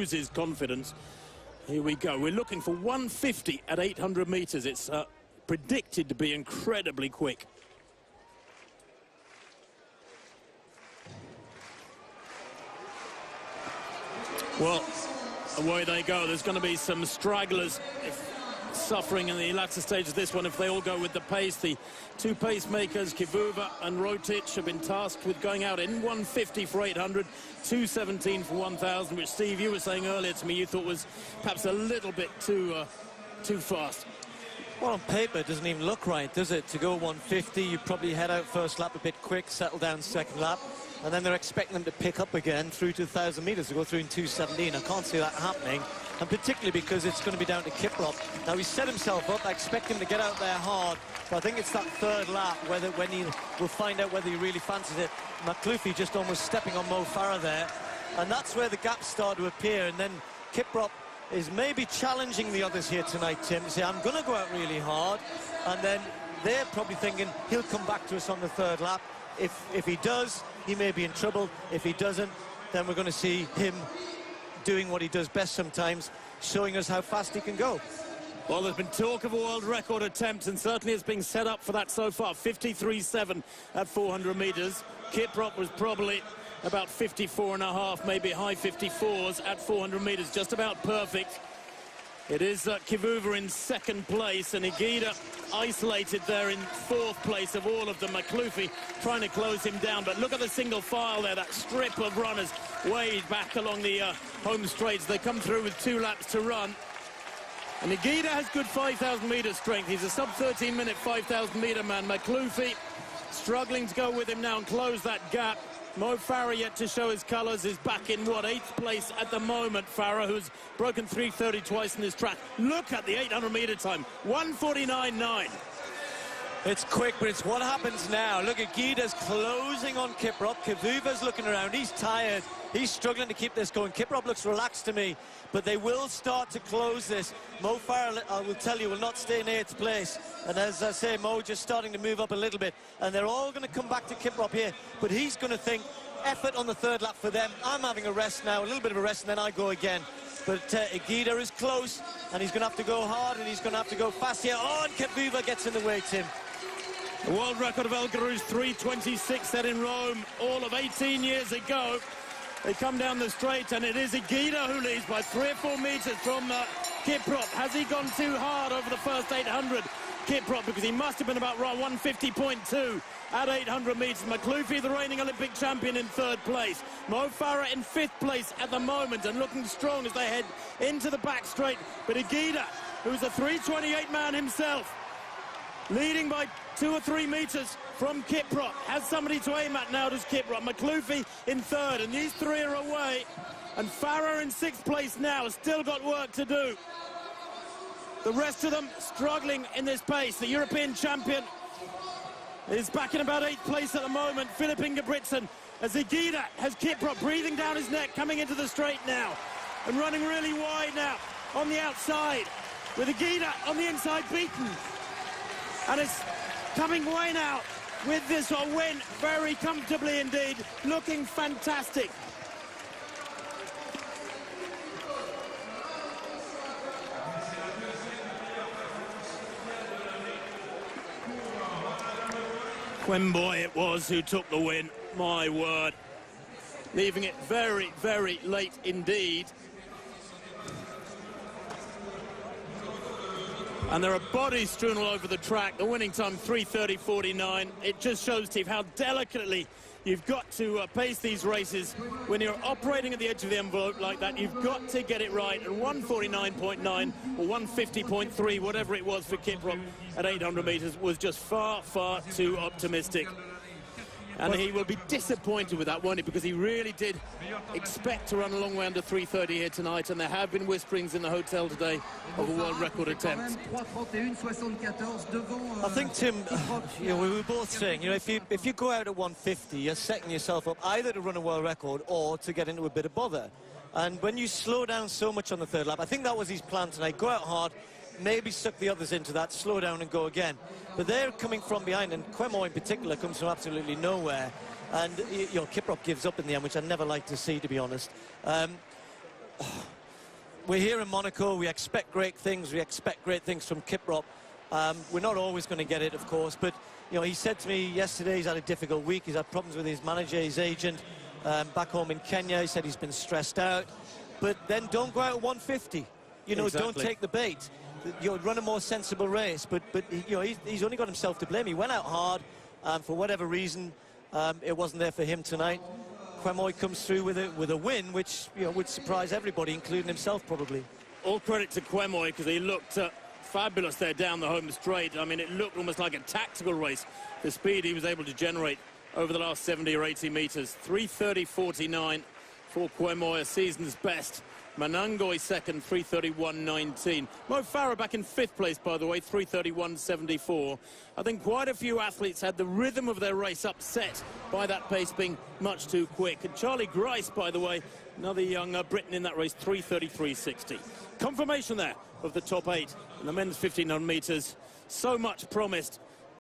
loses confidence. Here we go. We're looking for 150 at 800 meters. It's predicted to be incredibly quick. Well, away they go. There's going to be some stragglers suffering in the latter stage of this one if they all go with the pace. The two pacemakers, Kivuva and Rotic, have been tasked with going out in 150 for 800, 217 for 1,000, which, Steve, you were saying earlier to me you thought was perhaps a little bit too fast. Well, on paper, it doesn't even look right, does it? To go 150, you probably head out first lap a bit quick, settle down second lap, and then they're expecting them to pick up again through to 1,000 metres to go through in 2:17. I can't see that happening, and particularly because it's going to be down to Kiprop. Now, he's set himself up. I expect him to get out there hard, but I think it's that third lap when we'll find out whether he really fancies it. McLuffy just almost stepping on Mo Farah there, and that's where the gaps start to appear, and then Kiprop is maybe challenging the others here tonight, Tim, to say, I'm going to go out really hard, and then they're probably thinking he'll come back to us on the third lap. If he does, he may be in trouble. If he doesn't, then we're going to see him doing what he does best sometimes, showing us how fast he can go. Well, there's been talk of a world record attempt, and certainly it's being set up for that so far. 53.7 at 400 metres. Kiprop was probably about 54.5, maybe high 54s at 400 metres, just about perfect. It is Kivuva in second place, and Higuita isolated there in fourth place of all of them. McLuffy trying to close him down, but look at the single file there, that strip of runners way back along the home straights. They come through with 2 laps to run. And Higuita has good 5,000 metre strength. He's a sub-13-minute 5,000 metre man. McLuffy struggling to go with him now and close that gap. Mo Farah yet to show his colours, is back in, what, 8th place at the moment. Farah, who's broken 3:30 twice in this track. Look at the 800-metre time, 1:49.9. It's quick, but it's what happens now. Look at Higuita's closing on Kiprop. Kivuva's looking around. He's tired. He's struggling to keep this going. Kiprop looks relaxed to me, but they will start to close this. Mo Farah, I will tell you, will not stay in 8th place. And as I say, Mo just starting to move up a little bit. And they're all going to come back to Kiprop here. But he's going to think, effort on the third lap for them. I'm having a rest now, a little bit of a rest, and then I go again. But Higuita is close, and he's going to have to go hard, and he's going to have to go fast here. Oh, and Kivuva gets in the way, Tim. The world record of El Garou's 3:26 set in Rome all of 18 years ago. They come down the straight, and it is Higuita who leads by 3 or 4 metres from Kiprop. Has he gone too hard over the first 800, Kiprop? Because he must have been about 150.2 at 800 metres. McLuffy, the reigning Olympic champion, in 3rd place. Mo Farah in 5th place at the moment and looking strong as they head into the back straight. But Higuita, who's a 3:28 man himself, leading by 2 or 3 metres from Kiprop. Has somebody to aim at now, does Kiprop. McLuffy in 3rd, and these 3 are away. And Farah in 6th place now, has still got work to do. The rest of them struggling in this pace. The European champion is back in about 8th place at the moment. Philip Ingebrigtsen, as Higuita has Kiprop breathing down his neck, coming into the straight now. And running really wide now on the outside, with Higuita on the inside beaten. And it's coming away now with this win very comfortably indeed, looking fantastic. Kwemoi it was who took the win, my word. Leaving it very, very late indeed. And there are bodies strewn all over the track. The winning time, 3:30.49. It just shows, Steve, how delicately you've got to pace these races. When you're operating at the edge of the envelope like that, you've got to get it right. And 1:49.9 or 1:50.3, whatever it was for Kiprop at 800 metres, was just far, far too optimistic. And he will be disappointed with that, won't he? Because he really did expect to run a long way under 3:30 here tonight, and there have been whisperings in the hotel today of a world record attempt. I think, Tim, we were both saying, if you go out at 150, you're setting yourself up either to run a world record or to get into a bit of bother. And when you slow down so much on the third lap, I think that was his plan tonight. Go out hard, maybe suck the others into that, slow down and go again. But they're coming from behind, and Kwemoi in particular comes from absolutely nowhere. And Kiprop gives up in the end, which I never like to see, to be honest. we're here in Monaco. We expect great things. We expect great things from Kiprop. We're not always going to get it, of course, but you know, he said to me yesterday he's had a difficult week. He's had problems with his manager, his agent, back home in Kenya. He said he's been stressed out. But then don't go out at 150. You know, exactly. Don't take the bait. You know, run a more sensible race. But you know, he's only got himself to blame. He went out hard, for whatever reason, it wasn't there for him tonight. Kwemoi comes through with a win, which, you know, would surprise everybody, including himself probably. All credit to Kwemoi, because he looked fabulous there down the home straight. I mean, it looked almost like a tactical race, the speed he was able to generate over the last 70 or 80 metres. 3:30.49 for Kwemoi, a season's best. Manangoi second, 3:31.19. Mo Farah back in 5th place, by the way, 3:31.74. I think quite a few athletes had the rhythm of their race upset by that pace being much too quick. And Charlie Grice, by the way, another young Briton in that race, 3:33.60. Confirmation there of the top 8 in the men's 1500 metres. So much promised